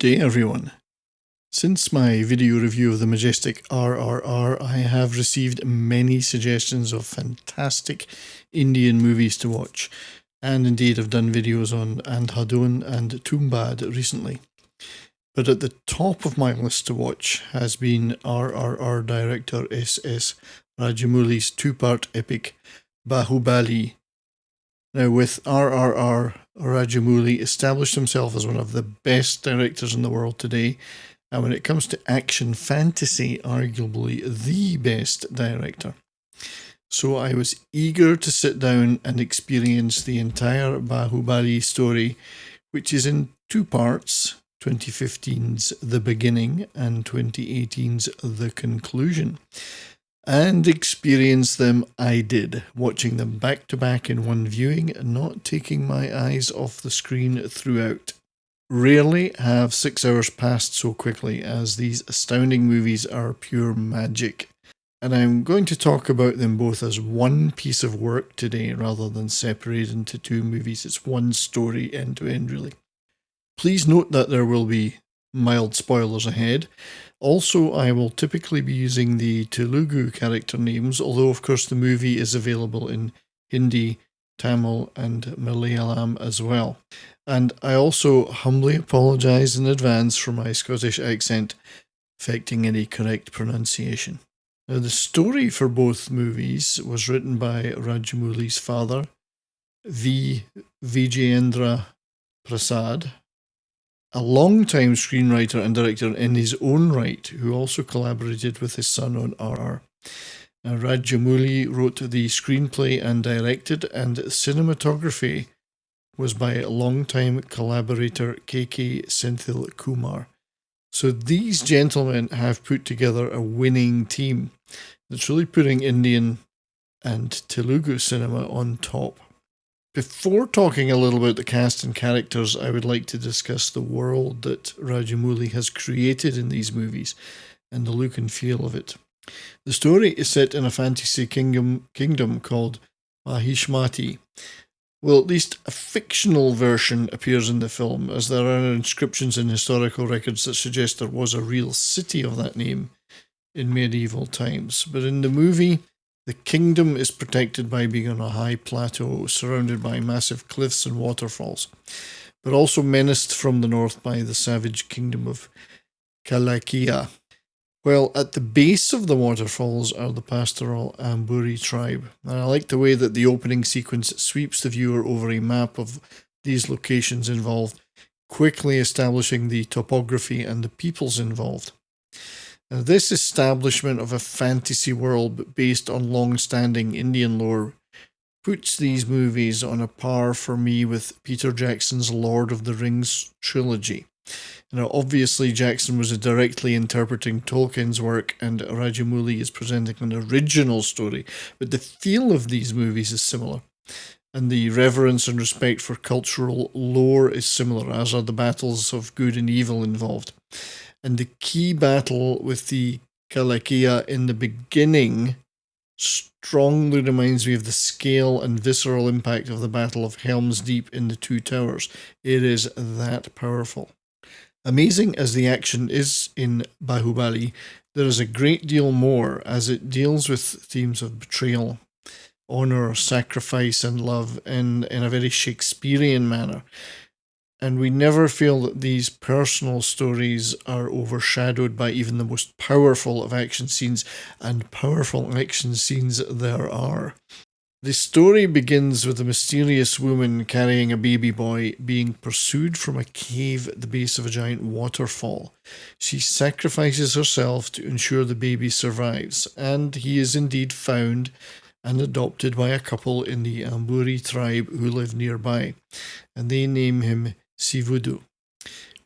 day everyone. Since my video review of the majestic RRR, I have received many suggestions of fantastic Indian movies to watch, and indeed have done videos on Andhadhun and Tumbad recently. But at the top of my list to watch has been RRR director S.S. Rajamouli's two-part epic Baahubali. Now, with RRR, Rajamouli established himself as one of the best directors in the world today, and when it comes to action fantasy, arguably the best director. So I was eager to sit down and experience the entire Baahubali story, which is in two parts, 2015's The Beginning and 2018's The Conclusion. And experience them I did, watching them back to back in one viewing, not taking my eyes off the screen throughout. Rarely have 6 hours passed so quickly, as these astounding movies are pure magic. And I'm going to talk about them both as one piece of work today, rather than separated into two movies. It's one story end to end, really. Please note that there will be mild spoilers ahead. Also, I will typically be using the Telugu character names, although of course the movie is available in Hindi, Tamil and Malayalam as well. And I also humbly apologise in advance for my Scottish accent affecting any correct pronunciation. Now, the story for both movies was written by Rajamouli's father, V. Vijayendra Prasad, a long-time screenwriter and director in his own right, who also collaborated with his son on RR. Rajamouli wrote the screenplay and directed, and cinematography was by long-time collaborator K.K. Senthil Kumar. So these gentlemen have put together a winning team that's really putting Indian and Telugu cinema on top. Before talking a little about the cast and characters, I would like to discuss the world that Rajamouli has created in these movies and the look and feel of it. The story is set in a fantasy kingdom called Mahishmati. Well, at least a fictional version appears in the film, as there are inscriptions in historical records that suggest there was a real city of that name in medieval times. But in the movie, the kingdom is protected by being on a high plateau surrounded by massive cliffs and waterfalls, but also menaced from the north by the savage kingdom of Kalakia. Well, at the base of the waterfalls are the pastoral Amburi tribe, and I like the way that the opening sequence sweeps the viewer over a map of these locations involved, quickly establishing the topography and the peoples involved. Now, this establishment of a fantasy world based on long-standing Indian lore puts these movies on a par for me with Peter Jackson's Lord of the Rings trilogy. Now, obviously, Jackson was directly interpreting Tolkien's work, and Rajamouli is presenting an original story, but the feel of these movies is similar, and the reverence and respect for cultural lore is similar, as are the battles of good and evil involved. And the key battle with the Kalakia in the beginning strongly reminds me of the scale and visceral impact of the Battle of Helm's Deep in the Two Towers. It is that powerful. Amazing as the action is in Baahubali, there is a great deal more, as it deals with themes of betrayal, honour, sacrifice and love in a very Shakespearean manner. And we never feel that these personal stories are overshadowed by even the most powerful of action scenes, and powerful action scenes there are. The story begins with a mysterious woman carrying a baby boy being pursued from a cave at the base of a giant waterfall. She sacrifices herself to ensure the baby survives, and he is indeed found and adopted by a couple in the Amburi tribe who live nearby, and they name him Sivudu.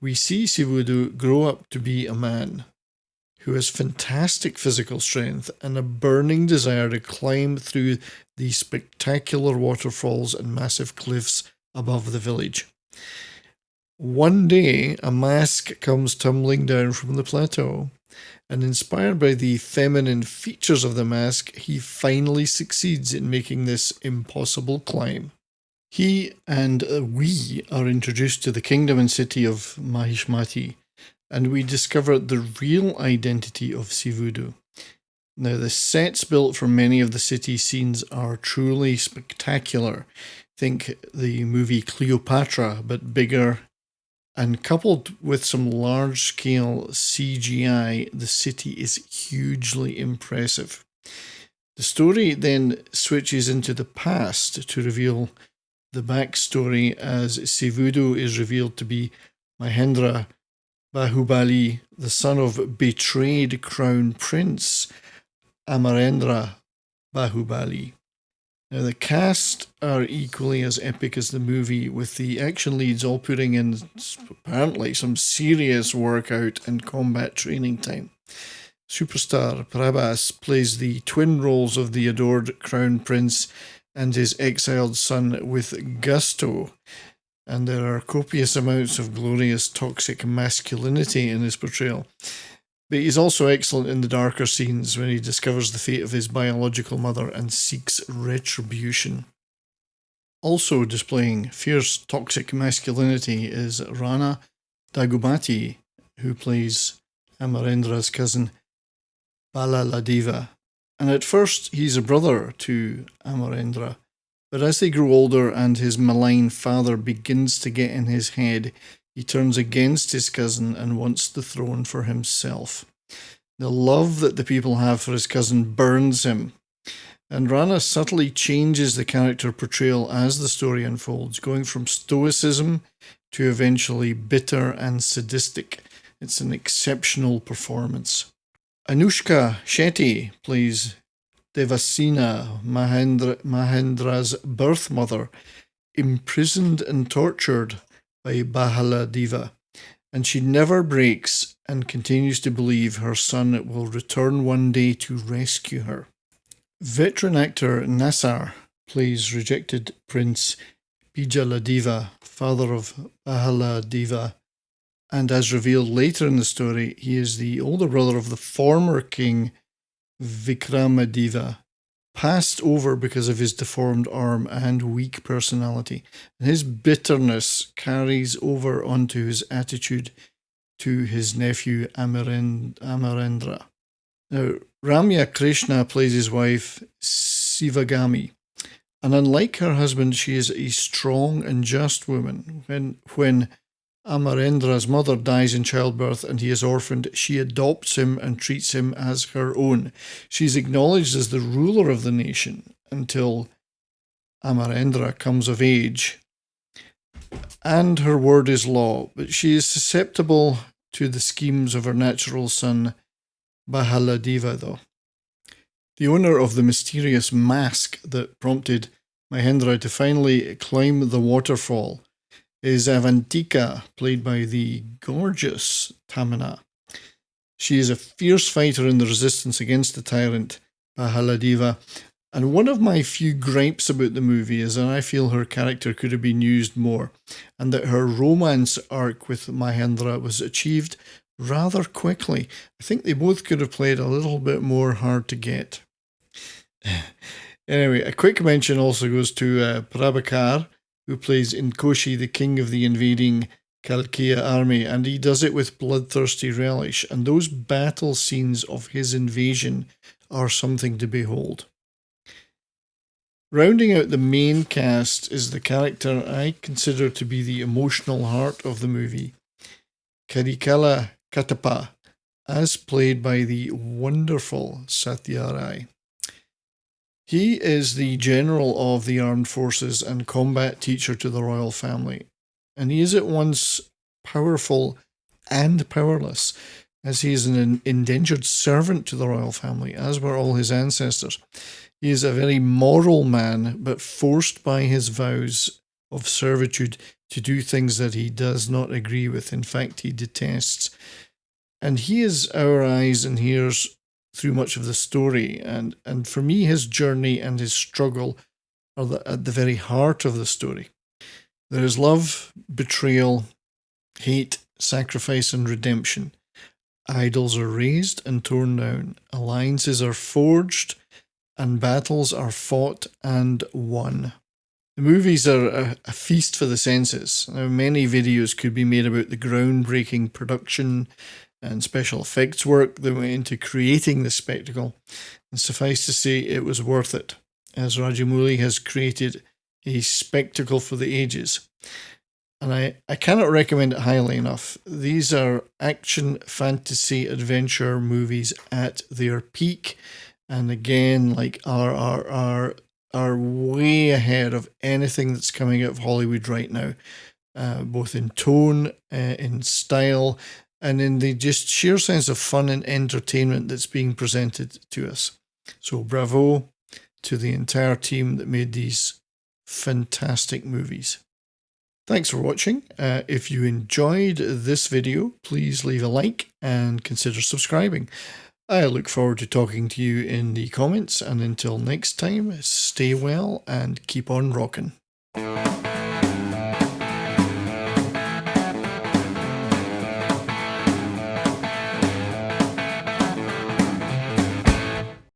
We see Sivudu grow up to be a man who has fantastic physical strength and a burning desire to climb through the spectacular waterfalls and massive cliffs above the village. One day, a mask comes tumbling down from the plateau, and inspired by the feminine features of the mask, he finally succeeds in making this impossible climb. He and we are introduced to the kingdom and city of Mahishmati, and we discover the real identity of Sivudu. Now, the sets built for many of the city scenes are truly spectacular. Think the movie Cleopatra, but bigger. And coupled with some large scale CGI, the city is hugely impressive. The story then switches into the past to reveal the backstory, as Sivudu is revealed to be Mahendra Baahubali, the son of betrayed crown prince Amarendra Baahubali. Now, the cast are equally as epic as the movie, with the action leads all putting in apparently some serious workout and combat training time. Superstar Prabhas plays the twin roles of the adored crown prince and his exiled son with gusto, and there are copious amounts of glorious toxic masculinity in his portrayal. But he's also excellent in the darker scenes when he discovers the fate of his biological mother and seeks retribution. Also displaying fierce toxic masculinity is Rana Dagubati, who plays Amarendra's cousin Balaladeva. And at first he's a brother to Amarendra, but as they grow older and his malign father begins to get in his head, he turns against his cousin and wants the throne for himself. The love that the people have for his cousin burns him, and Rana subtly changes the character portrayal as the story unfolds, going from stoicism to eventually bitter and sadistic. It's an exceptional performance. Anushka Shetty plays Devasena, Mahendra's birth mother, imprisoned and tortured by Bahaladeva, and she never breaks and continues to believe her son will return one day to rescue her. Veteran actor Nassar plays rejected Prince Bijaladeva, father of Bahaladeva, and as revealed later in the story, he is the older brother of the former king Vikramadeva, passed over because of his deformed arm and weak personality. And his bitterness carries over onto his attitude to his nephew Amarendra. Now, Ramya Krishna plays his wife Sivagami, and unlike her husband, she is a strong and just woman. When Amarendra's mother dies in childbirth and he is orphaned, she adopts him and treats him as her own. She's acknowledged as the ruler of the nation until Amarendra comes of age, and her word is law, but she is susceptible to the schemes of her natural son Bahaladeva, though. The owner of the mysterious mask that prompted Mahendra to finally climb the waterfall is Avantika, played by the gorgeous Tamannaah. She is a fierce fighter in the resistance against the tyrant Bahaladeva, and one of my few gripes about the movie is that I feel her character could have been used more, and that her romance arc with Mahendra was achieved rather quickly. I think they both could have played a little bit more hard to get. Anyway, a quick mention also goes to Prabhakar, who plays Inkoshi, the king of the invading Kalkia army, and he does it with bloodthirsty relish, and those battle scenes of his invasion are something to behold. Rounding out the main cast is the character I consider to be the emotional heart of the movie, Karikala Katapa, as played by the wonderful Satya Rai. He is the general of the armed forces and combat teacher to the royal family, and he is at once powerful and powerless, as he is an indentured servant to the royal family, as were all his ancestors. He is a very moral man, but forced by his vows of servitude to do things that he does not agree with. In fact, he detests. And he is our eyes and ears through much of the story. And for me, his journey and his struggle are at the very heart of the story. There is love, betrayal, hate, sacrifice, and redemption. Idols are raised and torn down. Alliances are forged, and battles are fought and won. The movies are a feast for the senses. Now, many videos could be made about the groundbreaking production and special effects work that went into creating this spectacle, and suffice to say it was worth it, as Rajamouli has created a spectacle for the ages. And I cannot recommend it highly enough. These are action, fantasy, adventure movies at their peak. And again, like RRR, are way ahead of anything that's coming out of Hollywood right now, both in tone, in style, and in the just sheer sense of fun and entertainment that's being presented to us. So bravo to the entire team that made these fantastic movies. Thanks for watching. If you enjoyed this video, please leave a like and consider subscribing. I look forward to talking to you in the comments, and until next time, stay well and keep on rocking.